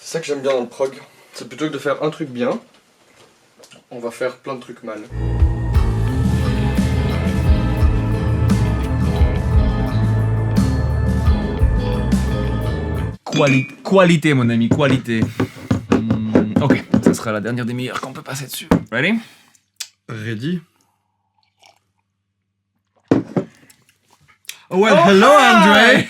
C'est ça que j'aime bien dans le prog. C'est plutôt que de faire un truc bien, on va faire plein de trucs mal. Qualité, mon ami, qualité. Ok, ça sera la dernière demi-heure qu'on peut passer dessus. Ready? Ready? Oh, well, hello, André!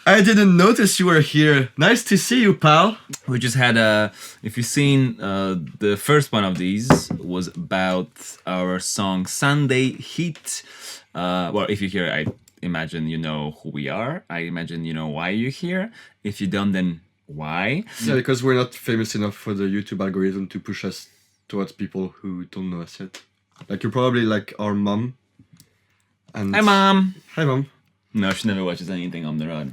I didn't notice you were here. Nice to see you, pal. We just had if you've seen, the first one of these was about our song Sunday Heat. Well, if you're here, I imagine you know who we are. I imagine you know why you're here. If you don't, then why? Yeah, because we're not famous enough for the YouTube algorithm to push us towards people who don't know us yet. Like, you're probably like our mom. And Hi, Mom! Hi, Mom. No, she never watches anything on the road.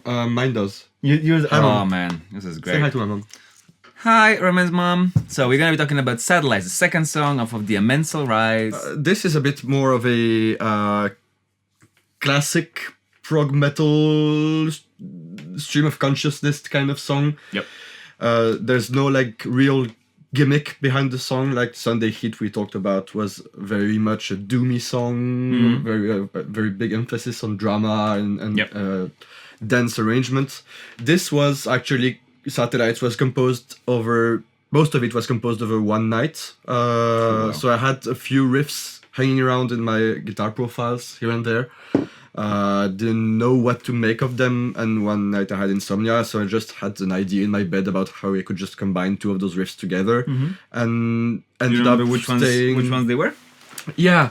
Mine does. You're Oh, Mom. man, this is great. Say hi to my mom. Hi, Roman's mom. So we're gonna be talking about Satellites, the second song off of the Amensal Rise. This is a bit more of a classic prog metal stream of consciousness kind of song. Yep. There's no like real gimmick behind the song. Like Sunday Heat we talked about was very much a doomy song, very big emphasis on drama and Yep. dense arrangements. This was actually Satellites was composed over, most of it was composed over one night. So I had a few riffs hanging around in my guitar profiles here and there. Didn't know what to make of them, and one night I had insomnia, so I just had an idea in my bed about how I could just combine two of those riffs together, and Do you ended remember up which ones they were? Yeah,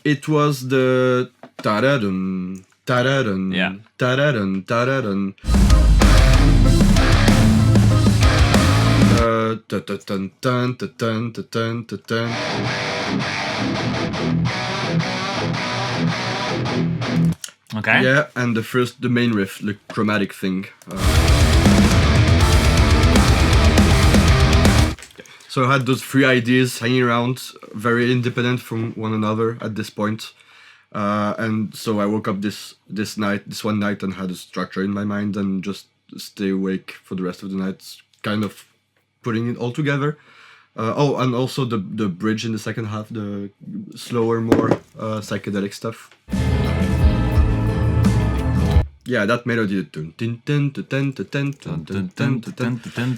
it was the ta-da-dun, ta-da-dun, Yeah. ta-da-dun, ta-da-dun. Ta-ta-dun, dun, ta-dun, ta-dun, ta-dun. Okay. Yeah, and the main riff, the chromatic thing. So I had those three ideas hanging around, very independent from one another at this point. And so I woke up this one night, and had a structure in my mind, and just stay awake for the rest of the night, kind of putting it all together. And also the bridge in the second half, the slower, more psychedelic stuff. Yeah, that melody.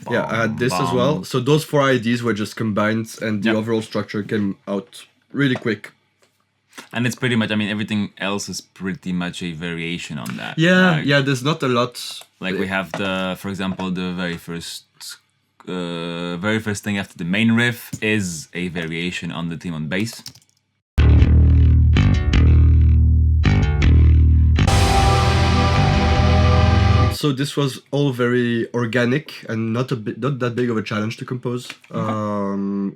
Yeah, I had this as well. So those four ideas were just combined, and the overall structure came out really quick. And it's pretty much, I mean, everything else is pretty much a variation on that. Yeah, Like, yeah. There's not a lot. Like we have for example, the very first thing after the main riff is a variation on the theme on bass. So this was all very organic and not that big of a challenge to compose,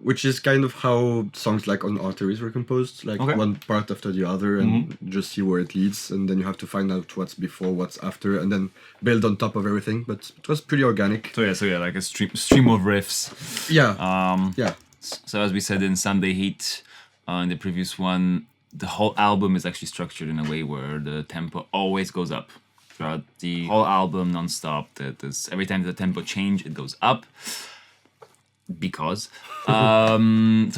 which is kind of how songs like On Arteries were composed, like one part after the other, and just see where it leads, and then you have to find out what's before, what's after, and then build on top of everything. But it was pretty organic. So yeah, like a stream of riffs. Yeah. Yeah. So as we said in Sunday Heat, in the previous one, the whole album is actually structured in a way where the tempo always goes up. Throughout the whole album, non-stop. Every time the tempo change, it goes up. Because. So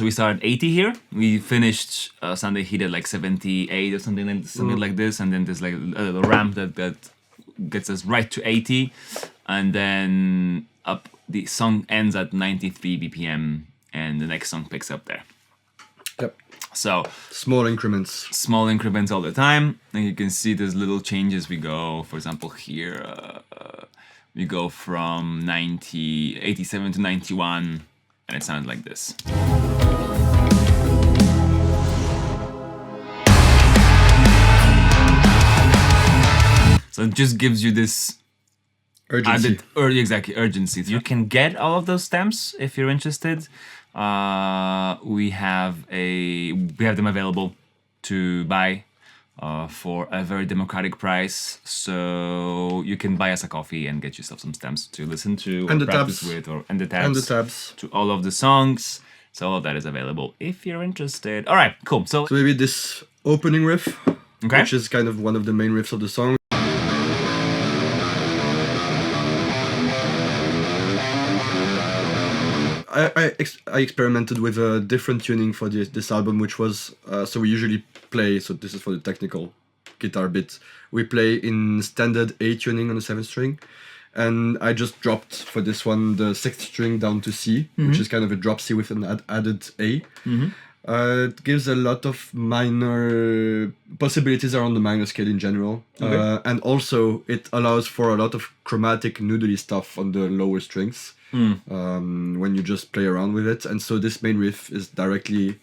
we started 80 here. We finished Sunday Heat at like 78 or something like this. And then there's like a little ramp that gets us right to 80. And then up, the song ends at 93 BPM. And the next song picks up there. Yep. So small increments all the time, and you can see there's little changes. We go, for example, here we go from 87 to 91, and it sounds like this. So it just gives you this urgency. Urgency. You can get all of those stems if you're interested. We have them available to buy for a very democratic price, so you can buy us a coffee and get yourself some stems to listen to and or the practice tabs. with, and the tabs to all of the songs. So all of that is available if you're interested. All right, cool. So maybe this opening riff, which is kind of one of the main riffs of the song. I experimented with a different tuning for this album, which was so we usually play. So this is for the technical guitar bit. We play in standard A tuning on the 7th string, and I just dropped for this one the 6th string down to C, which is kind of a drop C with an added A. It gives a lot of minor possibilities around the minor scale in general, and also it allows for a lot of chromatic noodly stuff on the lower strings when you just play around with it. And so this main riff is directly,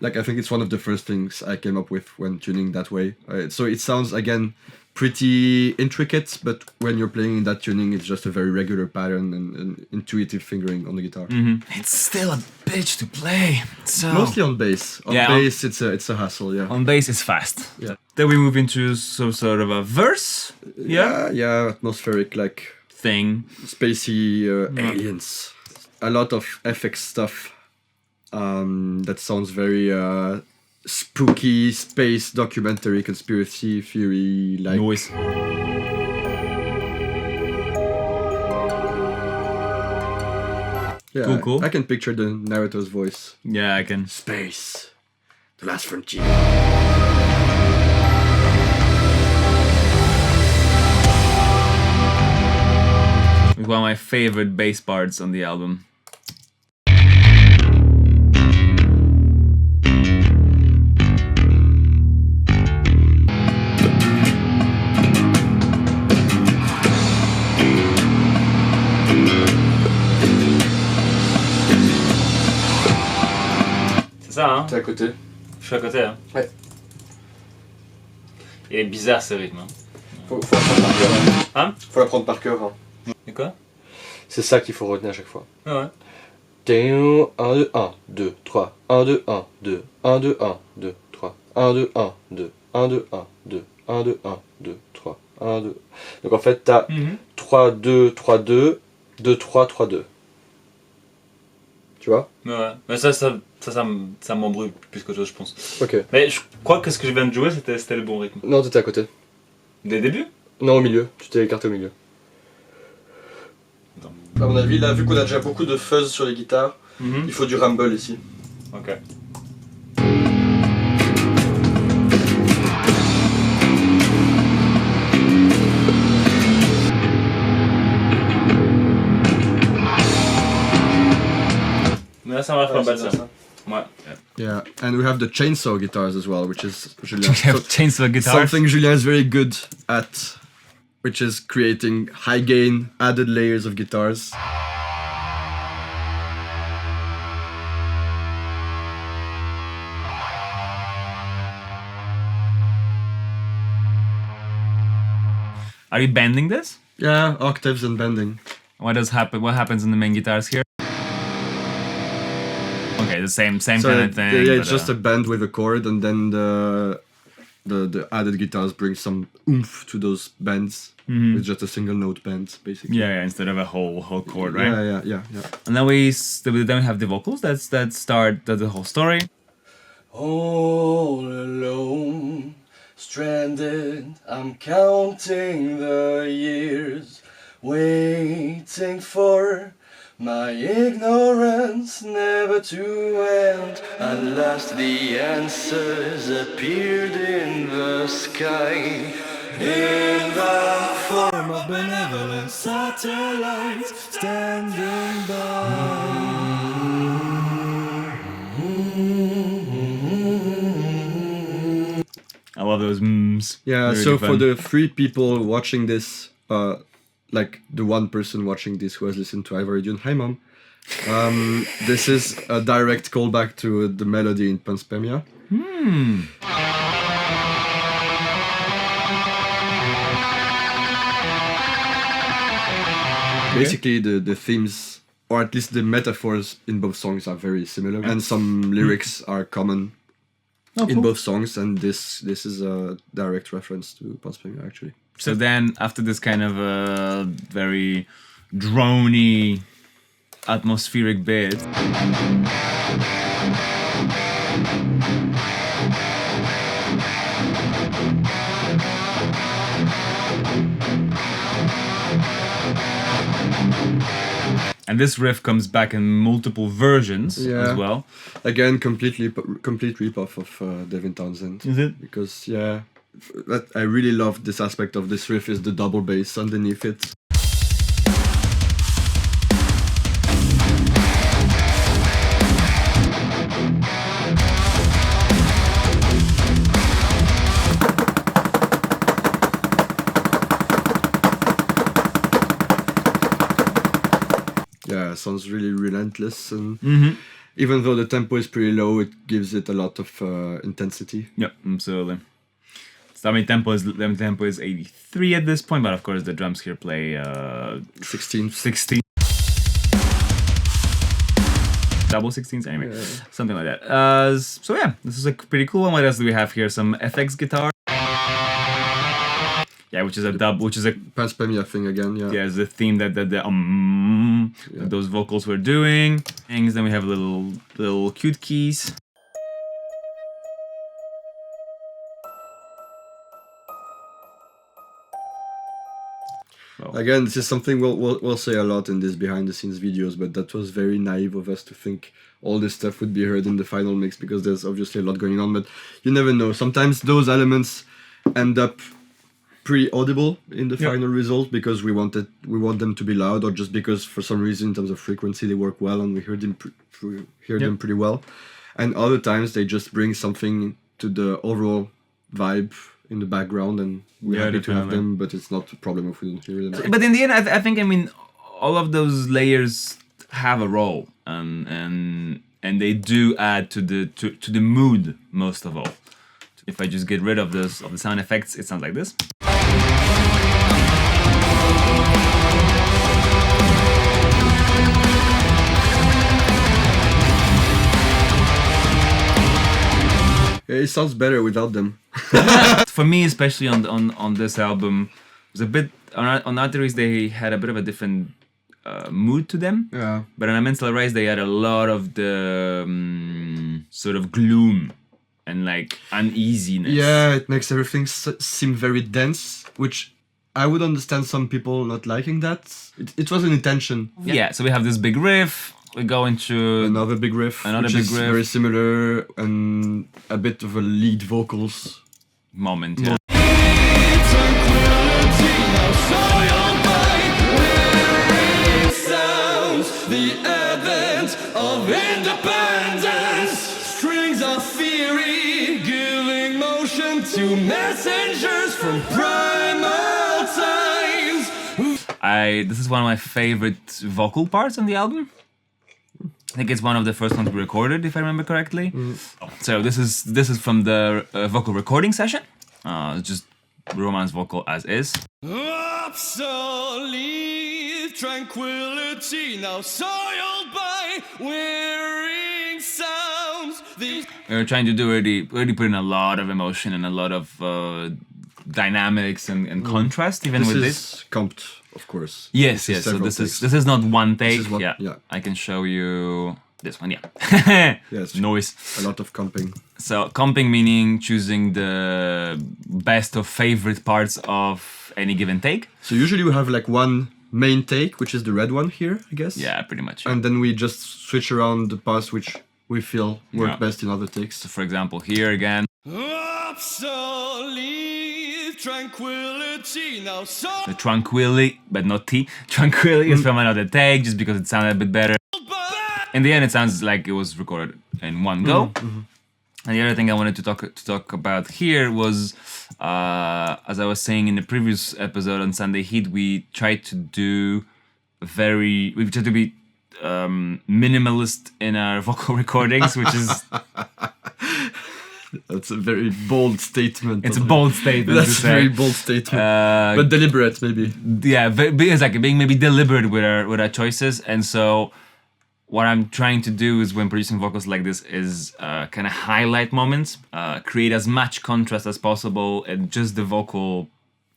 like, I think it's one of the first things I came up with when tuning that way. So it sounds, again, pretty intricate, but when you're playing in that tuning, it's just a very regular pattern and intuitive fingering on the guitar. It's still a bitch to play. So Mostly on bass. On bass, it's a hassle. Yeah. on bass is fast. Yeah. Then we move into some sort of a verse. Yeah, atmospheric, like Thing. spacey aliens. A lot of FX stuff that sounds very spooky space documentary conspiracy theory like. Noise. Yeah, Cool. I can picture the narrator's voice. Yeah, I can. Space, the last frontier. It's one of my favorite bass parts on the album. C'est ça, hein? C'est à côté. Je suis à côté, hein? Ouais. Il est bizarre ce rythme. Hein? Faut l'apprendre par cœur. Hein? Faut l'apprendre par cœur. Hein. Et quoi? C'est ça qu'il faut retenir à chaque fois. Ah ouais. 1, 2, 1, 2, 3, 1, 2, 1, 2, 1, 2, 1, 2, 3, 1, 2, 1, 2, 1, 2, 1, 2, 1, 2, 1, 2, 3, 1, 2. Donc en fait, t'as 3, 2, 3, 2, 2, 3, 3, 2. Tu vois? Ouais. Mais ça m'embrouille plus qu'autre chose, je pense. Ok. Mais je crois que ce que je viens de jouer, c'était le bon rythme. Non, t'étais à côté. Dès le début? Non, au milieu. Tu t'es écarté au milieu. À mon avis, là, vu qu'on a déjà beaucoup de fuzz sur les guitares, il faut du rumble ici. Ok. Mais là, ça marche pas mal, ça. Ouais. Yeah, and we have the chainsaw guitars as well, which is Julien. Chainsaw guitar. Something Julien is very good at, which is creating high gain, added layers of guitars. Are you bending this? Yeah, octaves and bending. What happens in the main guitars here? Okay, the same So kind of thing. yeah, it's but, just a bend with a chord, and then the added guitars bring some oomph to those bends with just a single note bend, basically. yeah, instead of a whole chord, right? Yeah. And then we have the vocals that start the whole story. All alone, stranded, I'm counting the years, waiting for my ignorance never to end. At last the answers appeared in the sky, in the form of benevolent satellites standing by. I love those mms. Yeah, They're so really for fun. the 3 people watching this, like the 1 person watching this who has listened to Ivory Dune, hi mom. This is a direct callback to the melody in Panspermia. Basically, the themes, or at least the metaphors in both songs are very similar, and some lyrics are common in both songs, and this is a direct reference to Panspermia, actually. So then, after this kind of very drony, atmospheric bit, And this riff comes back in multiple versions as well. Again, complete ripoff of Devin Townsend. Is it? Because that I really love this aspect of this riff is the double bass underneath it. Yeah, sounds really relentless, and even though the tempo is pretty low, it gives it a lot of intensity. Yep, absolutely. So tempo is 83 at this point, but of course the drums here play 16. Double 16s, anyway, something like that. So yeah, this is a pretty cool one. What else do we have here? Some FX guitar. Yeah, which is a Panspermia thing again. Yeah, it's the theme that those vocals were doing. Things. Then we have little cute keys. Again, this is something we'll say a lot in these behind the scenes videos, but that was very naive of us to think all this stuff would be heard in the final mix, because there's obviously a lot going on, but you never know. Sometimes those elements end up pretty audible in the final result because we want them to be loud, or just because for some reason in terms of frequency they work well and we hear them pretty well. And other times they just bring something to the overall vibe in the background, and we're happy to have them, but it's not a problem if we don't hear them. But in the end, I think all of those layers have a role, and they do add to the mood most of all. If I just get rid of the sound effects, it sounds like this. Yeah, it sounds better without them. For me, especially on this album, it was a bit on Arteries they had a bit of a different mood to them. Yeah. But on Amensal Rise they had a lot of the sort of gloom and like uneasiness. Yeah, it makes everything seem very dense, which I would understand some people not liking that. It was an intention. Yeah, so we have this big riff, we go into another big riff, which is very similar, and a bit of a lead vocals moment. Yeah. The advent of independence, strings of theory, giving motion to messengers from primal times. This is one of my favorite vocal parts on the album. I think it's one of the first ones we recorded, if I remember correctly. So this is from the vocal recording session. Just romance vocal as is. Obsolete tranquility, now soiled by wearing sounds. We were trying to do really put in a lot of emotion and a lot of dynamics and contrast, even with this. This is comped, of course. Yes. So this is not one take. Yeah. I can show you this one. Yeah. Yes. Noise. A lot of comping. So comping meaning choosing the best of favorite parts of any given take. So usually we have like one main take, which is the red one here, I guess. Yeah, pretty much. And then we just switch around the parts which we feel work best in other takes. So for example, here again. Obsolete tranquility, now The tranquilly, but not T. Tranquilly is from another take, just because it sounded a bit better. In the end, it sounds like it was recorded in one go. And the other thing I wanted to talk about here was, as I was saying in the previous episode on Sunday Heat, we tried to be minimalist in our vocal recordings, which is That's a very bold statement. It's a bold statement. That's a very bold statement, but deliberate maybe. Yeah, exactly. Being maybe deliberate with our choices, and so. What I'm trying to do is when producing vocals like this is kind of highlight moments, create as much contrast as possible and just the vocal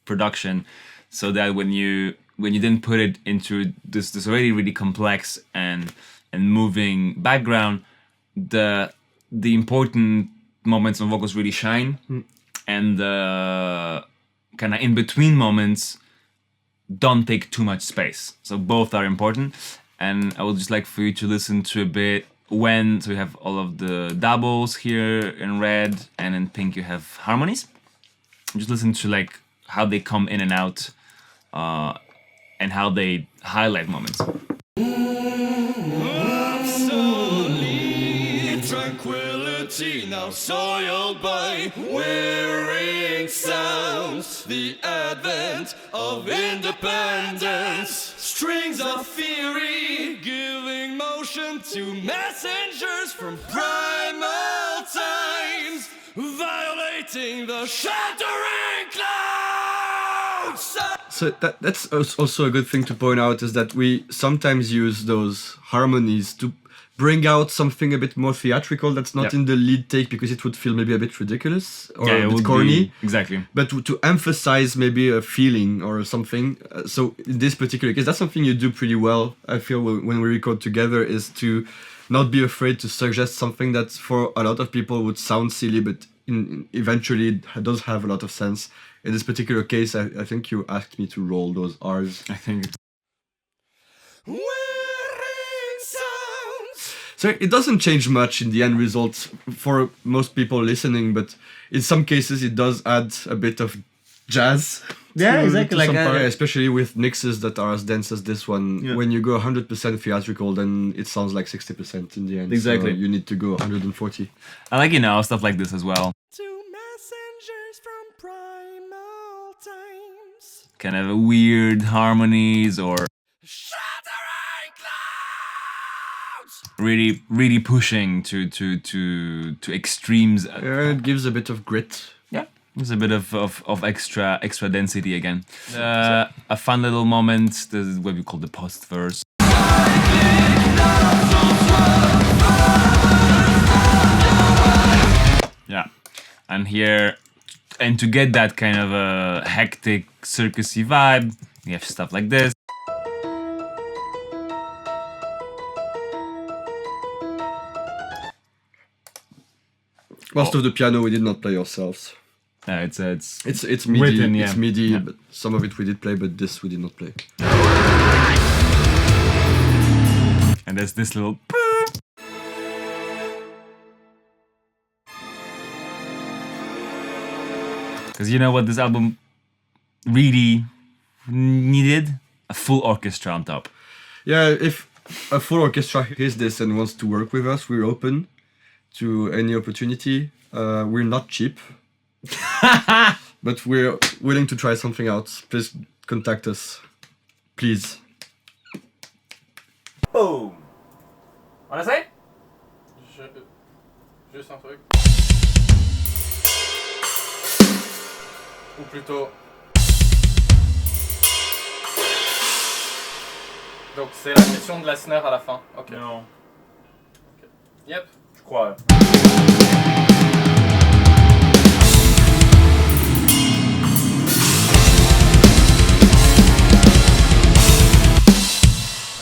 production, so that when you then put it into this already really complex and moving background, the important moments on vocals really shine, and the kind of in between moments don't take too much space. So both are important. And I would just like for you to listen to a bit so we have all of the doubles here in red, and in pink you have harmonies. Just listen to like how they come in and out, and how they highlight moments. Tranquility now soiled by wearing sounds. The advent of independence. Strings of theory giving motion to messengers from primal times. Violating the sheltering clouds. So that's also a good thing to point out, is that we sometimes use those harmonies to bring out something a bit more theatrical that's not in the lead take, because it would feel maybe a bit ridiculous or a bit corny. Exactly. But to emphasize maybe a feeling or something. So in this particular case, that's something you do pretty well, I feel, when we record together, is to not be afraid to suggest something that for a lot of people would sound silly, but eventually it does have a lot of sense. In this particular case, I think you asked me to roll those R's. I think. So it doesn't change much in the end result for most people listening, but in some cases it does add a bit of jazz. Yeah, exactly. Like especially with mixes that are as dense as this one. Yeah. When you go 100% theatrical, then it sounds like 60% in the end. Exactly. So you need to go 140. I like, stuff like this as well. Two messengers from primal times. Kind of weird harmonies or really pushing to extremes. It gives a bit of grit. Yeah, there's a bit of extra density again. A fun little moment. This is what we call the post verse. Yeah, and here, and to get that kind of a hectic circusy vibe, you have stuff like this. Most of the piano we did not play ourselves. It's MIDI. written, It's MIDI, but some of it we did play, but this we did not play. And there's this little. Because you know what this album really needed? A full orchestra on top. Yeah, if a full orchestra hears this and wants to work with us, we're open to any opportunity. We're not cheap, but we're willing to try something out. Please contact us, please. Boom. On essaye? Juste un truc. Ou plutôt... Donc c'est la question de la snare à la fin. Ok. Non. Okay. Yep. Je crois.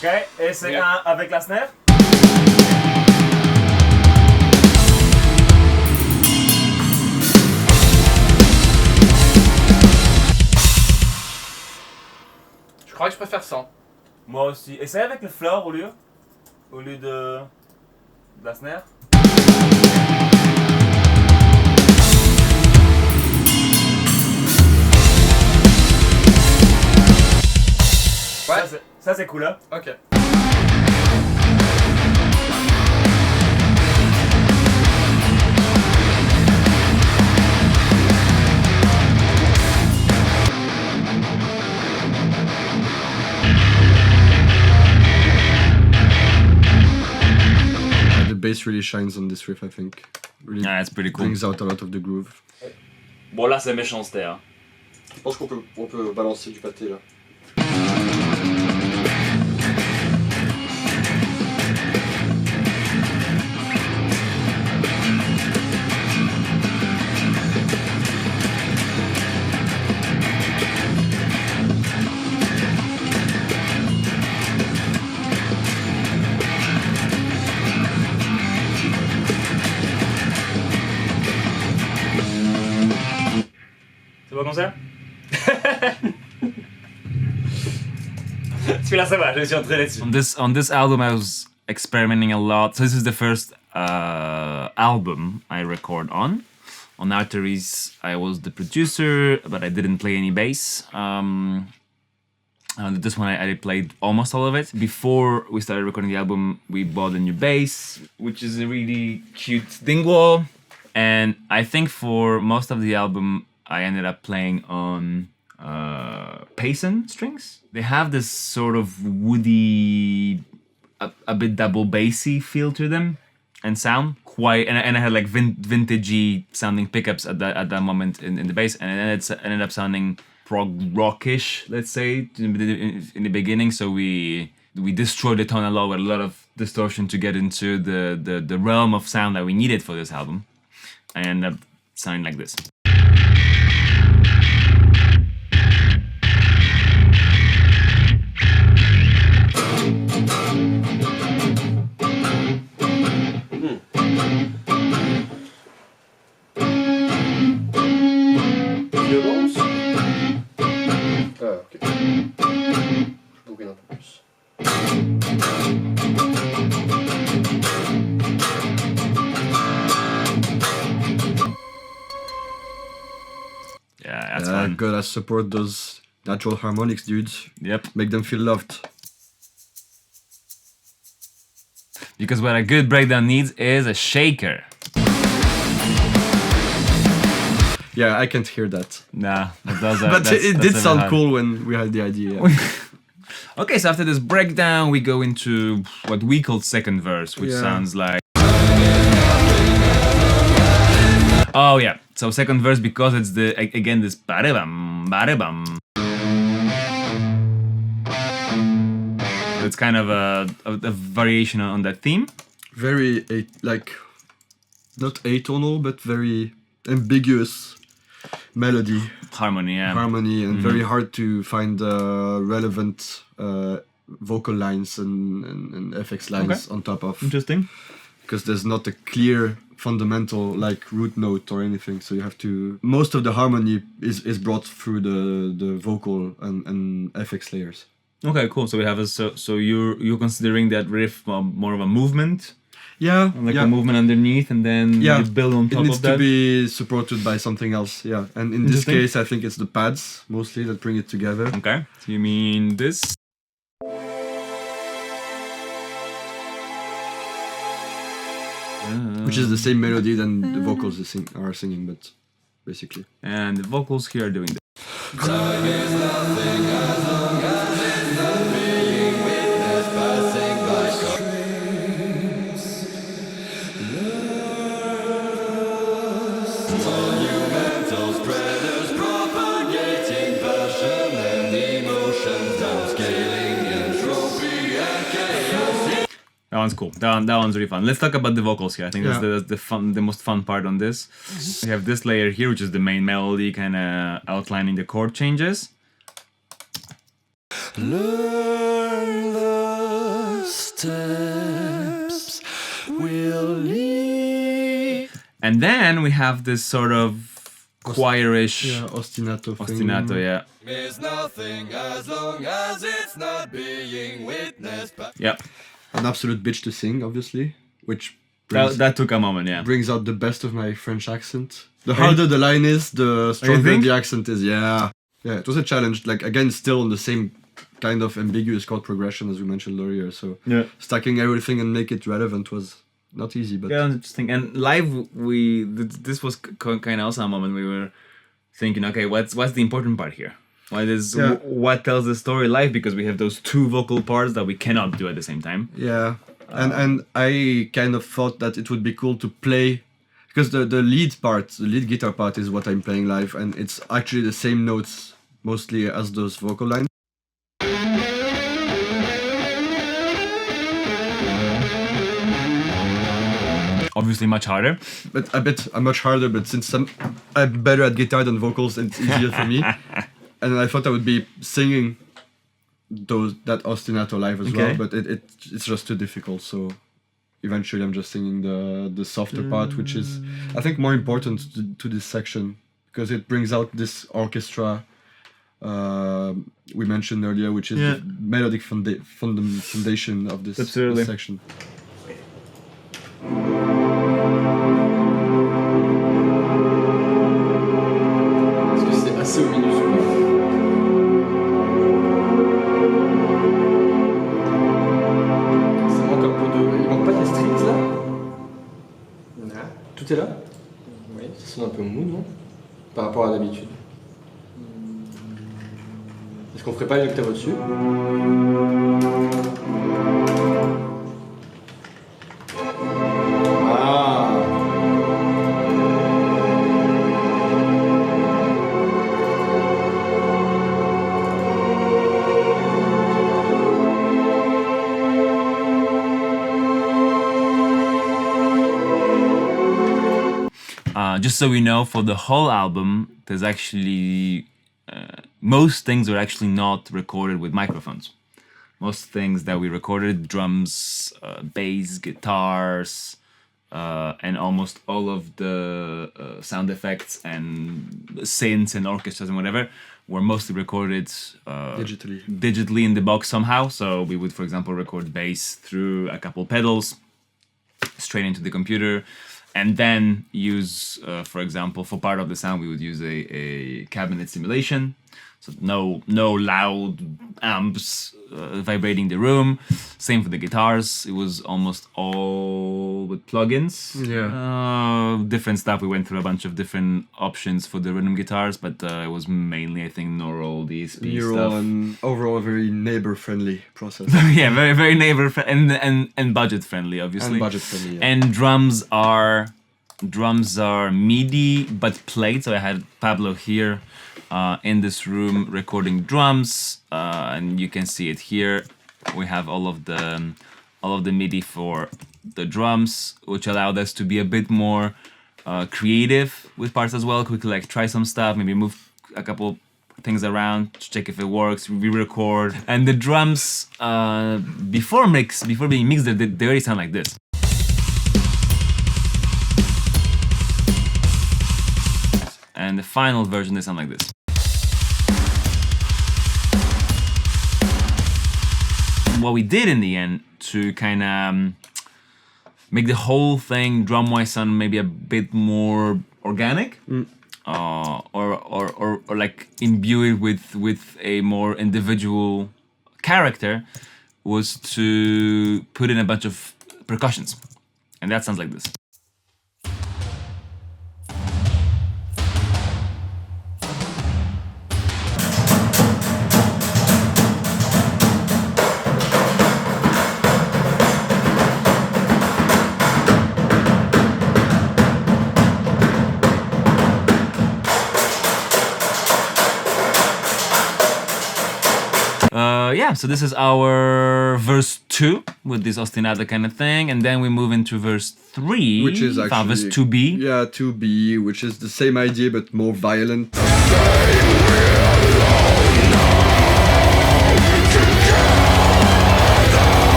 Ok, et c'est un avec la snare. Je crois que je préfère 100. Moi aussi. Essaye avec le floor au lieu de la snare. Ouais. Ça c'est cool, hein? Ok. The bass really shines on this riff, I think. Really it's pretty cool. Brings out a lot of the groove. Bon là c'est méchanceté, hein. Je pense qu'on peut balancer du pâté là. C'est pas comme ça? Tu vas savoir, je suis entré là-dessus. On this album, I was experimenting a lot. So this is the first album I record on. On Arteries, I was the producer, but I didn't play any bass. This one I played almost all of it. Before we started recording the album, we bought a new bass, which is a really cute Dingwall. And I think for most of the album, I ended up playing on Payson strings. They have this sort of woody, a bit double bassy feel to them and sound. And I had like vintagey sounding pickups at that moment in the bass, and then it ended up sounding prog rockish, let's say, in the beginning. So we destroyed the tone a lot with a lot of distortion to get into the realm of sound that we needed for this album. I ended up sounding like this. Violence. Ah, ok. Je bourrine un peu plus. Yeah, that's fun. Gotta support those natural harmonics, dudes. Yep. Make them feel loved. Because what a good breakdown needs is a shaker. Yeah, I can't hear that. Nah, that does But it did sound cool when we had the idea. Okay, so after this breakdown, we go into what we call second verse, which sounds like... Oh yeah, so second verse because it's again this ba-de-bum, ba-de-bum. It's kind of a variation on that theme. Very, not atonal, but very ambiguous melody. Harmony, yeah. Harmony, and very hard to find relevant vocal lines and FX lines on top of. Interesting. Because there's not a clear fundamental root note or anything, so you have to. Most of the harmony is brought through the vocal and FX layers. Okay, cool. So we have so you're considering that riff more of a movement. Yeah, a movement underneath, and then you build on top it needs of that. to be supported by something else. Yeah, and in this case, I think it's the pads mostly that bring it together. Okay, so you mean this? Which is the same melody than the vocals are singing, but basically. And the vocals here are doing this. Time is nothing as long as it's not being witnessed, passing by streams. Monumental spreaders propagating passion and emotions, downscaling entropy and chaos. That one's cool. That one's really fun. Let's talk about the vocals here. I think that's the most fun part on this. We have this layer here, which is the main melody, kind of outlining the chord changes. Learn the steps will lead. And then we have this sort of choirish Ostinato thing. ostinato, yeah. Is nothing as long as it's not being witnessed. Yep. An absolute bitch to sing, obviously, which That took a moment, yeah. brings out the best of my French accent. The harder the line is, the stronger think? the accent is. Yeah, it was a challenge. Again, still on the same kind of ambiguous chord progression as we mentioned earlier. So stacking everything and make it relevant was not easy. But yeah, interesting. And live, this was kind of also a moment we were thinking, okay, what's the important part here? What tells the story live? Because we have those two vocal parts that we cannot do at the same time. Yeah, and I kind of thought that it would be cool to play, because the lead guitar part is what I'm playing live, and it's actually the same notes mostly as those vocal lines. Obviously much harder. But much harder, but since I'm better at guitar than vocals, it's easier for me. And I thought I would be singing that ostinato live as well, but it's just too difficult. So eventually I'm just singing the softer part, which is, I think, more important to this section, because it brings out this orchestra we mentioned earlier, which is the melodic foundation of this section. Est-ce que c'est assez au minus ou pas? Ça manque un peu de... Il manque pas des strings là? Non. Tout est là? Oui. Ça sonne un peu mou, non? Par rapport à d'habitude. Est-ce qu'on ferait pas une octave au-dessus? Ah! Just so we know, for the whole album, there's actually most things are actually not recorded with microphones. Most things that we recorded, drums, bass, guitars, and almost all of the sound effects and synths and orchestras and whatever, were mostly recorded digitally in the box somehow. So we would, for example, record bass through a couple pedals straight into the computer, and then use, for example, for part of the sound, we would use a cabinet simulation. So no loud amps vibrating the room. Same for the guitars. It was almost all with plugins. Different stuff. We went through a bunch of different options for the rhythm guitars, but it was mainly, I think, neural DSP stuff. And overall a very neighbor-friendly process. Yeah, very very and budget friendly, obviously. And budget friendly. Yeah. And drums are MIDI but played. So I had Pablo here in this room recording drums, and you can see it here. We have all of the MIDI for the drums, which allowed us to be a bit more creative with parts as well. Quickly, like, try some stuff, maybe move a couple things around to check if it works, re-record. And the drums before being mixed, they already sound like this. And the final version, they sound like this. What we did in the end to kind of make the whole thing drum-wise sound maybe a bit more organic, or like imbue it with a more individual character, was to put in a bunch of percussions, and that sounds like this. Yeah, so this is our verse 2 with this ostinata kind of thing, and then we move into verse 3, which is actually verse 2B. Yeah, 2B, which is the same idea but more violent.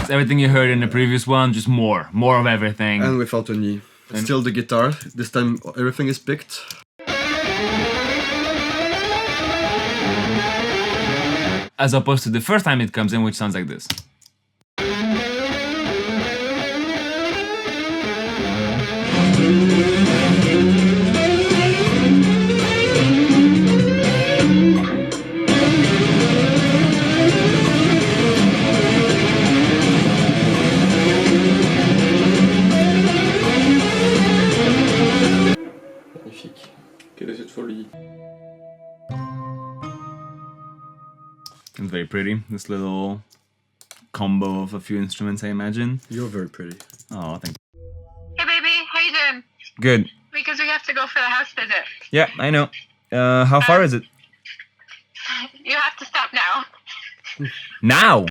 It's everything you heard in the previous one, just more of everything. And without any. Still the guitar. This time everything is picked. As opposed to the first time it comes in, which sounds like this. Magnifique. Quelle est cette folie? It's very pretty, this little combo of a few instruments, I imagine. You're very pretty. Oh, thank you. Hey, baby, how you doing? Good. Because we have to go for the house visit. Yeah, I know. How far is it? You have to stop now. Now?